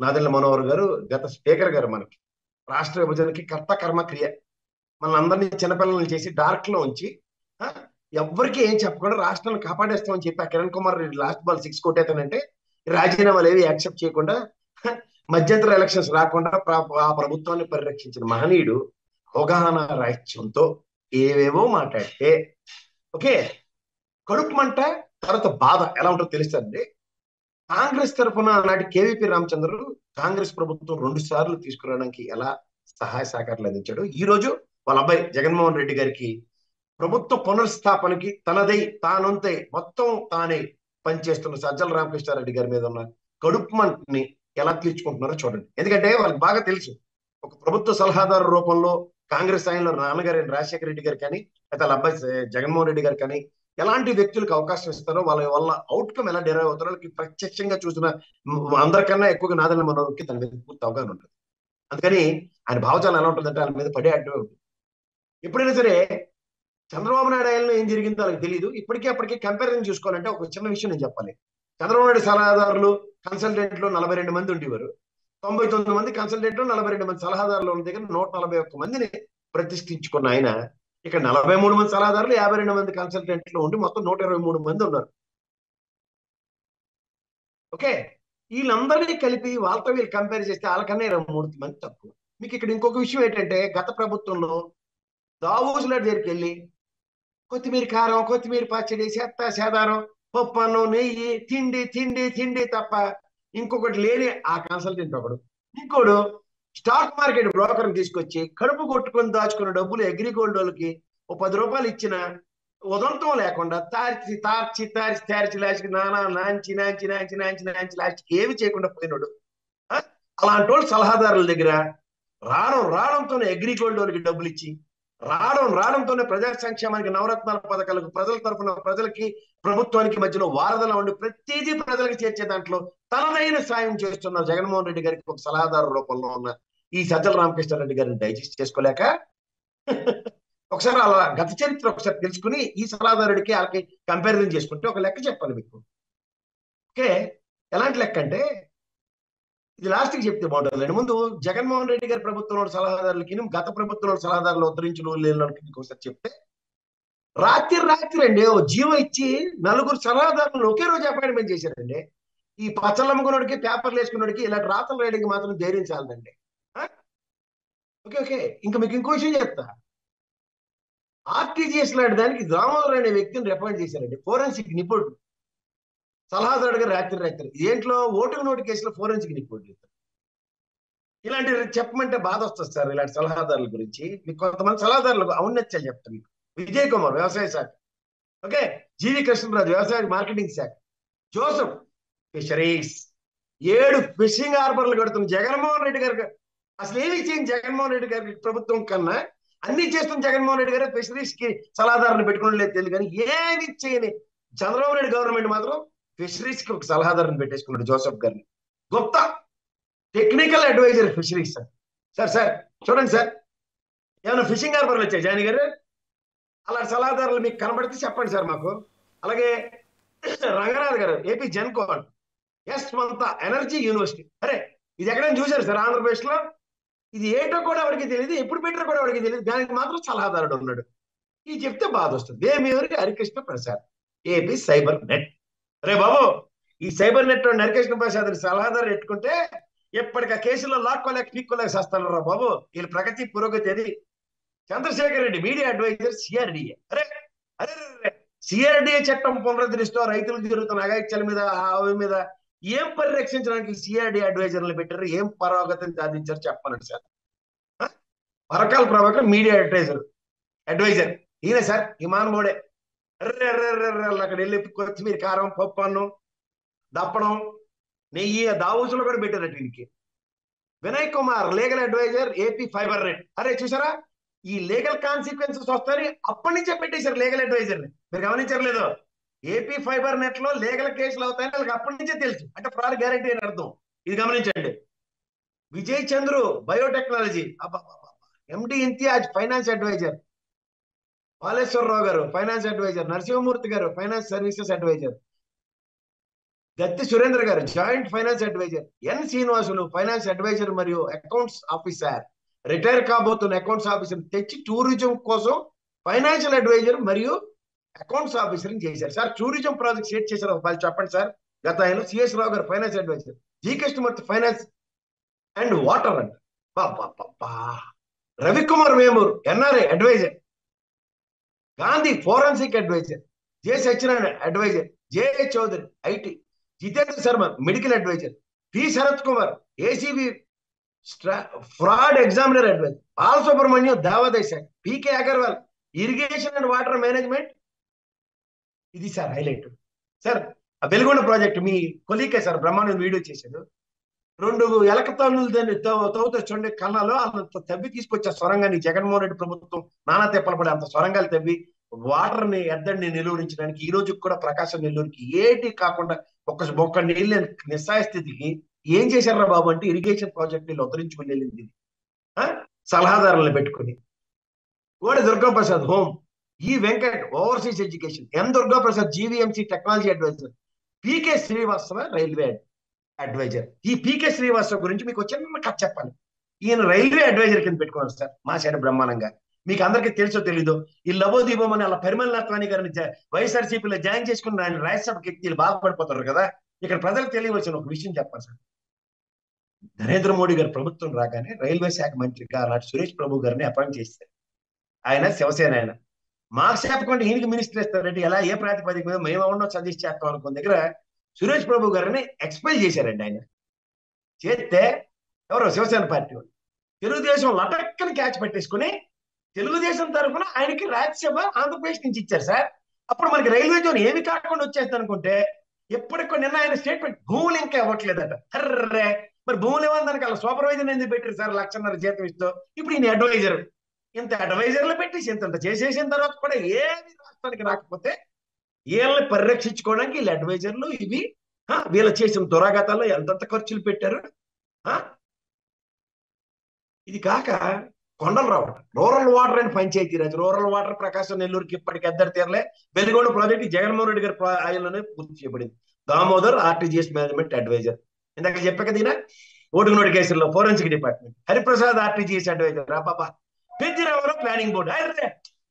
నాదెండ్ల మనోహర్ గారు గత స్పీకర్ గారు మనకి రాష్ట్ర విభజనకి కర్త కర్మ క్రియ మనందరినీ చిన్నపిల్లల్ని చేసి డార్క్ లో ఉంచి ఆ, ఎవ్వరికి ఏం చెప్పకుండా రాష్ట్రాన్ని కాపాడేస్తామని చెప్పి ఆ కిరణ్ కుమార్ రెడ్డి లాస్ట్ బాల్ 6 కొట్టేతానంటే రాజీనామాలు ఏవి యాక్సెప్ట్ చేయకుండా మధ్యంతర ఎలక్షన్స్ రాకుండా ఆ ప్రభుత్వాన్ని పరిరక్షించిన మహనీయుడు అవగాహన రాహిత్యంతో ఏవేవో మాట్లాడితే ఓకే, కడుపు మంట, తర్వాత బాధ ఎలా ఉంటుందో తెలుస్తుంది. కాంగ్రెస్ తరఫున నాటి కేవీపీ రామచంద్రుడు కాంగ్రెస్ ప్రభుత్వం 2 సార్లు తీసుకురావడానికి ఎలా సహాయ సహకారాలు అందించాడు. ఈ రోజు వాళ్ళ అబ్బాయి జగన్మోహన్ రెడ్డి గారికి ప్రభుత్వ పునర్స్థాపనకి తనదై తానొంతై మొత్తం తానే పనిచేస్తున్న సజ్జల రామకృష్ణారెడ్డి గారి మీద ఉన్న కడుపు మంటని ఎలా తీర్చుకుంటున్నారో చూడండి. ఎందుకంటే వాళ్ళకి బాగా తెలుసు ఒక ప్రభుత్వ సలహాదారు రూపంలో కాంగ్రెస్ ఆయనలో నాన్నగారు రాజశేఖర రెడ్డి గారు కానీ లేదా వాళ్ళ అబ్బాయి జగన్మోహన్ రెడ్డి గారు కానీ ఎలాంటి వ్యక్తులకు అవకాశం ఇస్తారో వాళ్ళ వల్ల అవుట్కమ్ ఎలా డెరైవ్ అవుతారో వాళ్ళకి ప్రత్యక్షంగా చూసిన అందరికన్నా ఎక్కువగా నాదెండ్ల మనోహర్కి తన మీద పూర్తి అవగాహన ఉంటుంది. అందుకని ఆయన భావజాలం ఎలా ఉంటుందంటే ఆయన మీద పడే అడ్డమే ఉంటుంది. ఎప్పుడైనా సరే చంద్రబాబు నాయుడు ఆయనలో ఏం జరిగిందో వాళ్ళకి తెలియదు. ఇప్పటికీ అప్పటికీ కంపారిజన్ చూసుకోవాలంటే ఒక చిన్న విషయం నేను చెప్పాలి. చంద్రబాబు నాయుడు సలహాదారులు కన్సల్టెంట్లు 42 మంది ఉండేవారు. 99 మంది కన్సల్టెంట్లు 42 మంది సలహాదారులు ఉన్న దగ్గర 141 మందిని ప్రతిష్ఠించుకున్న ఆయన ఇక్కడ 43 మంది సలహాదారులు 52 మంది కన్సల్టెంట్లు ఉండి మొత్తం 123 మంది ఉన్నారు. ఓకే, వీళ్ళందరినీ కలిపి వాళ్ళతో వీళ్ళు కంపేర్ చేస్తే వాళ్ళకన్నా 23 మంది తక్కువ. మీకు ఇక్కడ ఇంకొక విషయం ఏంటంటే గత ప్రభుత్వంలో దావూసుల దగ్గరికి వెళ్ళి కొత్తిమీర కారం, కొత్తిమీర పచ్చడి, చెత్త చెదారం, పప్పు అన్నం, నెయ్యి, తిండి తిండి తిండి తప్ప ఇంకొకటి లేని ఆ కన్సల్టెంట్ ఒకడు. ఇంకోడు స్టాక్ మార్కెట్ బ్రోకర్ తీసుకొచ్చి కడుపు కొట్టుకొని దాచుకున్న డబ్బులు అగ్రిగోల్డ్ వాళ్ళకి ఓ 10 రూపాయలు ఇచ్చిన ఉదంతం లేకుండా తార్చి తార్చి తార్చి తార్చి లాస్ట్కి నానా నాంచి నాంచి నాంచి నాంచి నాంచి లాస్ట్కి ఏమి చేయకుండా పోయినాడు. ఆ? అలాంటి వాళ్ళు సలహాదారుల దగ్గర రావడంతోనే అగ్రిగోల్డ్ వాళ్ళకి డబ్బులు ఇచ్చి రావడంతోనే ప్రజా సంక్షేమానికి నవరత్నాల పథకాలకు ప్రజల తరఫున ప్రజలకి ప్రభుత్వానికి మధ్యలో వారధలా ఉండి ప్రతిదీ ప్రజలకు చేర్చే దాంట్లో తనదైన సాయం చేస్తున్న జగన్మోహన్ రెడ్డి గారికి ఒక సలహాదారు రూపంలో ఉన్న ఈ సజ్జల రామకృష్ణారెడ్డి గారిని డైజెస్ట్ చేసుకోలేక ఒకసారి అలా గత చరిత్ర ఒకసారి తెలుసుకుని ఈ సలహాదారుడికి వాళ్ళకి కంపారిజన్ చేసుకుంటే ఒక లెక్క చెప్పాలి మీకు. ఓకే, ఎలాంటి లెక్క అంటే ఇది లాస్ట్కి చెప్తే బాగుంటుంది. ముందు జగన్మోహన్ రెడ్డి గారి ప్రభుత్వంలో సలహాదారులకి గత ప్రభుత్వంలో సలహాదారులు ఉద్ధరించిన లేని ఒకసారి చెప్తే రాత్రి అండి ఓ జీవో ఇచ్చి 4 సలహాదారులను ఒకే రోజు అపాయింట్మెంట్ చేశారండి. ఈ పచ్చళ్ళు అమ్ముకున్నోడికి పేపర్లు వేసుకున్నోడికి ఇలాంటి రాతలు రాయడానికి మాత్రం ధైర్యం చాలదండి. ఓకే ఓకే, ఇంకా మీకు ఇంకో విషయం చెప్తా. ఆర్టీజీఎస్ లాంటి దానికి దామోదర్ అనే వ్యక్తిని రికమెండ్ చేశారండి, ఫోరెన్సిక్ నిపుణుడు సలహాదారుడుగా రాత్రి ఏంట్లో ఓటుకు నోటు కేసులో ఫోరెన్సిక్ నిపుణుడు. ఇలాంటి చెప్పమంటే బాధ వస్తుంది సార్. ఇలాంటి సలహాదారుల గురించి మీకు కొంతమంది సలహాదారులకు ఔన్నత్యాలు చెప్తాను మీకు. విజయ్ కుమార్ వ్యవసాయ శాఖ, ఓకే, జీవి కృష్ణరాజు వ్యవసాయ మార్కెటింగ్ శాఖ, జోసఫ్ ఫిషరీస్, 7 ఫిషింగ్ హార్బర్లు కడుతున్న జగన్మోహన్ రెడ్డి గారికి అసలు ఏమి చేయండి జగన్మోహన్ రెడ్డి గారికి ప్రభుత్వం కన్నా అన్ని చేస్తున్న జగన్మోహన్ రెడ్డి గారు ఫిషరీస్ కి సలహాదారులు పెట్టుకోవడం లేదు తెలియదు. కానీ ఏమి చేయని చంద్రబాబు నాయుడు గవర్నమెంట్ మాత్రం ఫిషరీస్ కి ఒక సలహాదారుని పెట్టేసుకున్నాడు జోసఫ్ గారిని. గొప్ప technical adviser fisheries sir. Sir sir చూడండి సార్, ఏమైనా ఫిషింగ్ హార్బర్లు వచ్చాయి జానీ గారు? అలాంటి సలహాదారులు మీకు కనబడితే చెప్పండి సార్ మాకు. అలాగే రంగనాథ్ గారు ఏపీ జెన్కోన్, ఎస్ మంత ఎనర్జీ యూనివర్సిటీ. అరే ఇది ఎక్కడైనా చూశారు సార్ ఆంధ్రప్రదేశ్ లో? ఇది ఏటో కూడా వాడికి తెలియదు, ఎప్పుడు పెట్టారో కూడా వాడికి తెలియదు. దానికి మాత్రం సలహాదారుడు ఉన్నాడు. ఇది చెప్తే బాధ వస్తుంది. Vemuri Harikrishna Prasad AP cyber net. అరే బాబు, ఈ సైబర్ నెట్ హరికృష్ణ ప్రసాద్ సలహాదారు పెట్టుకుంటే ఎప్పటికీ ఆ కేసులో లాక్కోలేక పీక్కోలేక చేస్తాను రా బాబు. వీళ్ళ ప్రగతి పురోగతి అది. Chandrasekhar Reddy media adviser CRDA. అరే అరే సిఆర్డిఏ చట్టం పునరుద్ధరిస్తూ రైతులకు జరుగుతున్న అగాయిత్యాల మీద అవి మీద ఏం పరిరక్షించడానికి సిఆర్డిఏ అడ్వైజర్లు పెట్టారు? ఏం పురోగతిని సాధించారు చెప్పనండి sir. Parakala Prabhakar media advisor ఈయన సార్, ఈ మానవుడే. అక్కడ వెళ్ళి కొత్తిమీర కారం, పప్పు అన్నం, దప్పడం, నెయ్యి దావూసులో కూడా పెట్టారట వీరికి. Vinay Kumar legal adviser AP fiber net. అరే చూసారా, ఈ లీగల్ కాన్సిక్వెన్సెస్ వస్తాయని అప్పటి నుంచే పెట్టేశారు లీగల్ అడ్వైజర్ ని. మీరు గమనించారు లేదో? ఏపీ ఫైబర్ నెట్ లో లీగల్ కేసులు అవుతాయని వాళ్ళకి అప్పటి నుంచే తెలుసు. అంటే ఫ్రాడ్ గ్యారంటీ అని అర్థం. ఇది గమనించండి. Vijay Chandru biotechnology, MD Imtiaz finance adviser, Kaleswararao గారు ఫైనాన్స్ అడ్వైజర్, నరసింహమూర్తి గారు finance services adviser, Gatti Surendra గారు joint finance adviser, N Srinivasulu finance adviser మరియు అకౌంట్స్ ఆఫీసర్, రిటైర్ కాబోతున్న అకౌంట్స్ ఆఫీసర్ తెచ్చి టూరిజం కోసం ఫైనాన్షియల్ అడ్వైజర్ మరియు అకౌంట్స్ ఆఫీసర్ చేశారు. సార్ టూరిజం ప్రాజెక్ట్ షేర్ చేశారు వాళ్ళు చెప్పండి సార్. గత ఆయన సిఎస్ రావు గారు finance adviser, G Krishnamurthy finance and water అంట. Ravikumar Vemur NRI advisor, Gandhi forensic adviser, J Satyanarayana adviser, JA Chaudhary IT, Jitendra Sharma medical adviser, P Sarath Kumar ACB fraud examiner adviser, Balasubrahmanyam దేవాదాయ శాఖ, PK Agarwal irrigation and water management. ఇది సార్ హైలైట్. సార్ ఆ Veligonda project మీ కొలీకే sir బ్రహ్మాండం video చేశాడు. 2 ఎలక తన్నులు తవ్వుతో చూడండి కన్నాలో అంత తవ్వి తీసుకొచ్చే సొరంగాన్ని జగన్మోహన్ రెడ్డి ప్రభుత్వం నానా తెప్పలు పడి అంత సొరంగాలు తవ్వి వాటర్ ని ఎద్దడిని నిలువరించడానికి ఈ రోజు కూడా ప్రకాశం నెల్లూరుకి ఏటి కాకుండా ఒక్క నీళ్ళు నిస్సాయ స్థితికి ఏం చేశారా బాబు అంటే ఇరిగేషన్ ప్రాజెక్ట్ నీళ్ళు ఉద్ధరించుకుని వెళ్ళింది సలహాదారులను పెట్టుకుని. కోడి Durgaprasad home, E Venkat overseas education, N Durgaprasad GVMC technology adviser, PK Srivastava railway adviser. ఈ పికే శ్రీవాస్తవ గురించి మీకు చిన్న కథ చెప్పాలి. ఈయన రైల్వే అడ్వైజర్ కింద పెట్టుకున్నారు సార్ మా సైడ్ బ్రహ్మాండంగా. మీకు అందరికీ తెలుసో తెలీదు, ఈ లబోదీపం అని అలా పరిమళ నాథ్వాణి గారిని వైఎస్ఆర్సీపీలో జాయిన్ చేసుకుని ఆయన రాజ్యసభకి ఎక్కి బాధపడిపోతారు కదా. ఇక్కడ ప్రజలకు తెలియవలసిన ఒక విషయం చెప్పాలి సార్. నరేంద్ర మోడీ గారి ప్రభుత్వం రాగానే రైల్వే శాఖ మంత్రిగా అలాంటి సురేష్ ప్రభు గారిని అపాయింట్ చేస్తారు. ఆయన శివసేన ఆయన. మార్క్స్ చెప్పకుండా ఈయనకి మినిస్టర్ ఇస్తారంటే ఎలా, ఏ ప్రాతిపదిక మీద మేము ఎవరినో సజెస్ట్ చేస్తాం అనుకున్న దగ్గర సురేష్ ప్రభు గారిని ఎక్స్పెల్ చేశారండి. ఆయన చేస్తే ఎవరో శివసేన పార్టీ వాళ్ళు తెలుగుదేశం లటక్కని క్యాచ్ పెట్టేసుకుని తెలుగుదేశం తరఫున ఆయనకి రాజ్యసభ ఆంధ్రప్రదేశ్ నుంచి ఇచ్చారు సార్. అప్పుడు మనకి రైల్వే జోన్ ఏమి కాకుండా వచ్చేస్తుంది అనుకుంటే ఎప్పటికో నిన్న ఆయన స్టేట్మెంట్ భూములు ఇంకా ఇవ్వట్లేదట. అర్రే మరి భూములు ఇవ్వడానికి అలా సూపర్వైజర్ ఎందుకు పెట్టారు సార్ 1,00,000 జీతం ఇస్తూ. ఇప్పుడు ఈయన అడ్వైజర్, ఇంత అడ్వైజర్లు పెట్టేసి ఇంత చేసేసిన తర్వాత కూడా ఏమి రాష్ట్రానికి రాకపోతే వీళ్ళని పరిరక్షించుకోవడానికి వీళ్ళ అడ్వైజర్లు ఇవి వీళ్ళు చేసిన దురాఘాతాల్లో ఎంతంత ఖర్చులు పెట్టారు. ఇది కాక కొండలు రావడం, rural water and Panchayat Raj, rural water Prakasam నెల్లూరుకి ఇప్పటికి ఎద్దరు తీరలే. వెలుగొండ ప్రాజెక్ట్ జగన్మోహన్ రెడ్డి గారి ఆయనలోనే పూర్తి చేయబడింది. దామోదర్ ఆర్టీజీఎస్ మేనేజ్మెంట్ అడ్వైజర్, ఇందాక చెప్పాక దీనా ఓటుకు నోటి కేసుల్లో forensic department, Hariprasad RTGS adviser, Baba Penchirao planning board.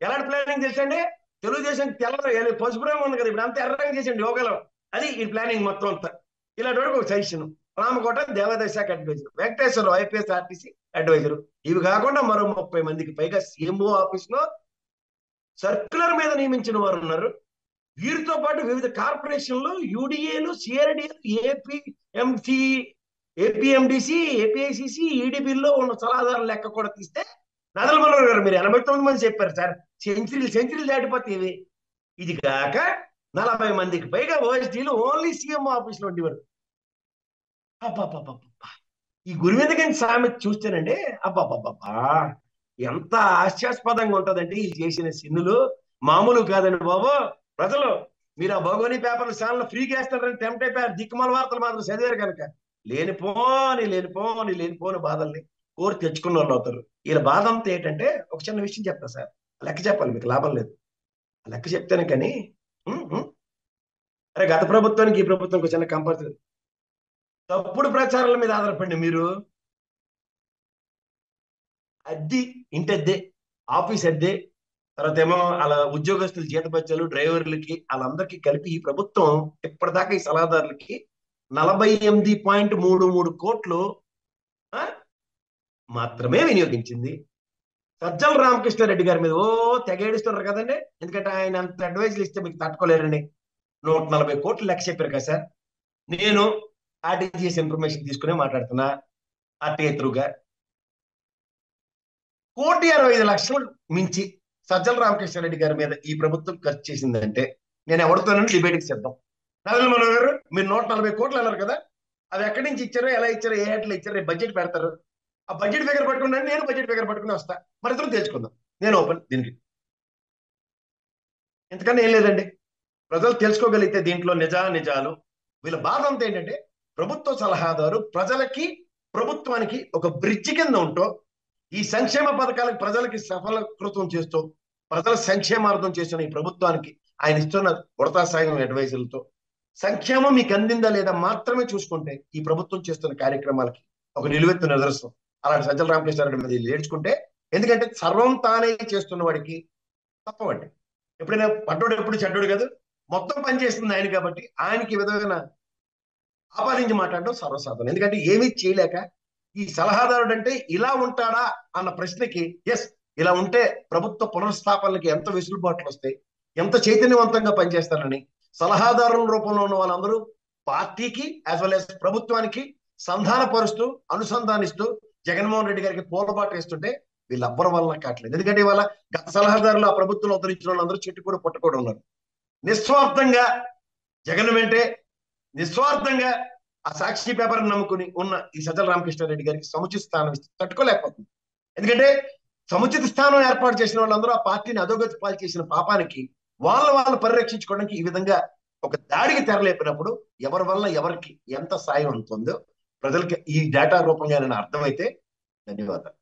ఎలాంటి ప్లానింగ్ తెలుసండి, తెలుగుదేశం తెల్ల పసుపు రంగు ఉంది కదా, ఇప్పుడు అంతా ఎర్రంగా చేసండి యోగాలో, అది ఈ ప్లానింగ్ మొత్తం అంతా. ఇలాంటి ఒక సజెషన్. రామకోట దేవాదాయ శాఖ advisor, Venkateswara Rao IPS RTC advisor. ఇవి కాకుండా మరో 30 మందికి పైగా సీఎంఓ ఆఫీస్ లో సర్క్యులర్ మీద నియమించిన వారు ఉన్నారు. వీరితో పాటు వివిధ కార్పొరేషన్లు, యూడిఏలు, సిఆర్డిఏలు, ఏపీఎంసి, ఏపీఎండిసి, ఏపీఐసిసి, ఈడీబీల్లో ఉన్న సలహాదారుల లెక్క కూడా తీస్తే నదల మనోహర్ గారు మీరు 89 మంది చెప్పారు సార్. సెంచరీలు దాటిపోతే ఇది కాక 40 మందికి పైగా ఓఎస్డీలు ఓన్లీ సీఎంఓ ఆఫీస్ లో ఉండేవారు. అబ్బాబ్బాబ్బా ఈ గురువిందగంజ్ సామెత చూస్తేనండి అబ్బాబ్బాబ్బా ఎంత హాస్యాస్పదంగా ఉంటదంటే ఈ చేసిన సిన్నులు మామూలు కాదండి బాబు. ప్రజలు మీరు ఆ భగవని పేపర్లు ఛానల్ ఫ్రీగా వేస్తారని టెంప్ట్ అయిపోయారు. దిక్కుమాల వార్తలు మాత్రం చదివారు కనుక లేనిపోని బాధల్ని కోరి తెచ్చుకున్న వాళ్ళు అవుతారు. వీళ్ళ బాధ అంతా ఏంటంటే ఒక చిన్న విషయం చెప్తా సార్, లెక్క చెప్పాలి మీకు, లాభం లేదు లెక్క చెప్తాను కానీ. అరే గత ప్రభుత్వానికి ఈ ప్రభుత్వం చిన్న కంపల్సరీ తప్పుడు ప్రచారాల మీద ఆధారపడి మీరు అద్దె, ఇంటి అద్దె, ఆఫీస్ అద్దె, తర్వాత ఏమో అలా ఉద్యోగస్తులు జీతభత్యాలు, డ్రైవర్లకి వాళ్ళందరికీ కలిపి ఈ ప్రభుత్వం ఇప్పటిదాకా ఈ సలహాదారులకి 48.33 కోట్లు మాత్రమే వినియోగించింది. సజ్జల రామకృష్ణారెడ్డి గారి మీద తెగేడుస్తున్నారు కదండి, ఎందుకంటే ఆయన అంత అడ్వైజులు ఇస్తే మీకు తట్టుకోలేరండి. 140 కోట్లు లెక్క చెప్పారు కదా సార్. నేను ఆర్టీజీఎస్ ఇన్ఫర్మేషన్ తీసుకునే మాట్లాడుతున్నా ఆర్టీఐ త్రూగా. 1,65,00,000 మించి సజ్జల రామకృష్ణారెడ్డి గారి మీద ఈ ప్రభుత్వం ఖర్చు చేసిందంటే నేను ఎవరితోనని డిబేట్కి సిద్ధం. నరేంద్ర మోడీ గారు మీరు 140 కోట్లు అన్నారు కదా, అవి ఎక్కడి నుంచి ఇచ్చారో, ఎలా ఇచ్చారో, ఏ ఏట్లో ఇచ్చారో బడ్జెట్ పెడతారు. ఆ బడ్జెట్ ఫిగర్ పట్టుకున్నాను, నేను బడ్జెట్ ఫిగర్ పట్టుకుని వస్తా, మరి ఇద్దరు తెలుసుకుందాం. నేను ఓపెన్ దీనికి, ఎంతకన్నా ఏం లేదండి. ప్రజలు తెలుసుకోగలిగితే దీంట్లో నిజాలు. వీళ్ళ బాధ అంతా ఏంటంటే ప్రభుత్వ సలహాదారు ప్రజలకి ప్రభుత్వానికి ఒక బ్రిడ్జి కింద ఉంటూ ఈ సంక్షేమ పథకాలకు ప్రజలకి సఫలీకృతం చేస్తూ ప్రజల సంక్షేమార్థం చేస్తున్న ఈ ప్రభుత్వానికి ఆయన ఇస్తున్న ఉడతా సాయం అడ్వైజర్లతో సంక్షేమం మీకు అందిందా లేదా మాత్రమే చూసుకుంటే ఈ ప్రభుత్వం చేస్తున్న కార్యక్రమాలకి ఒక నిలువెత్తు నిదర్శనం. అలాంటి సజ్జల రామకృష్ణారెడ్డి మీద ఏడ్చుకుంటే, ఎందుకంటే సర్వం తానే చేస్తున్న వాడికి తప్పవండి. ఎప్పుడైనా పడ్డోడు ఎప్పుడు చెడ్డోడు కాదు, మొత్తం పని చేస్తుంది ఆయన కాబట్టి ఆయనకి ఈ విధమైన ఆపాదించి మాట్లాడడం సర్వసాధారణం. ఎందుకంటే ఏమీ చేయలేక ఈ సలహాదారుడు అంటే ఇలా ఉంటాడా అన్న ప్రశ్నకి ఎస్, ఇలా ఉంటే ప్రభుత్వ పునర్స్థాపనలకి ఎంత వెసులుబాట్లు వస్తాయి, ఎంత చైతన్యవంతంగా పనిచేస్తారని సలహాదారుల రూపంలో ఉన్న వాళ్ళందరూ పార్టీకి యాజ్ వెల్ యాజ్ ప్రభుత్వానికి సంధానపరుస్తూ అనుసంధానిస్తూ జగన్మోహన్ రెడ్డి గారికి పూలబాటు వేస్తుంటే వీళ్ళెవ్వరి వలన కావట్లేదు. ఎందుకంటే ఇవాళ గత సలహాదారులు ఆ ప్రభుత్వంలో ఉద్ధరించిన వాళ్ళందరూ చెట్టు కూడా పుట్ట కూడా ఉన్నారు. నిస్వార్థంగా జగన్ వెంటే నిస్వార్థంగా ఆ సాక్షి పేపర్ నమ్ముకుని ఉన్న ఈ సజ్జల రామకృష్ణారెడ్డి గారికి సముచిత స్థానం ఇస్తే తట్టుకోలేకపోతుంది. ఎందుకంటే సముచిత స్థానం ఏర్పాటు చేసిన వాళ్ళందరూ ఆ పార్టీని అధోగతి పాలు చేసిన పాపానికి వాళ్ళు పరిరక్షించుకోవడానికి ఈ విధంగా ఒక దాడికి తెరలేపినప్పుడు ఎవరి వల్ల ఎవరికి ఎంత సాయం అందుతుందో ప్రజలకి ఈ డేటా రూపంగా అర్థమైతే ధన్యవాదాలు.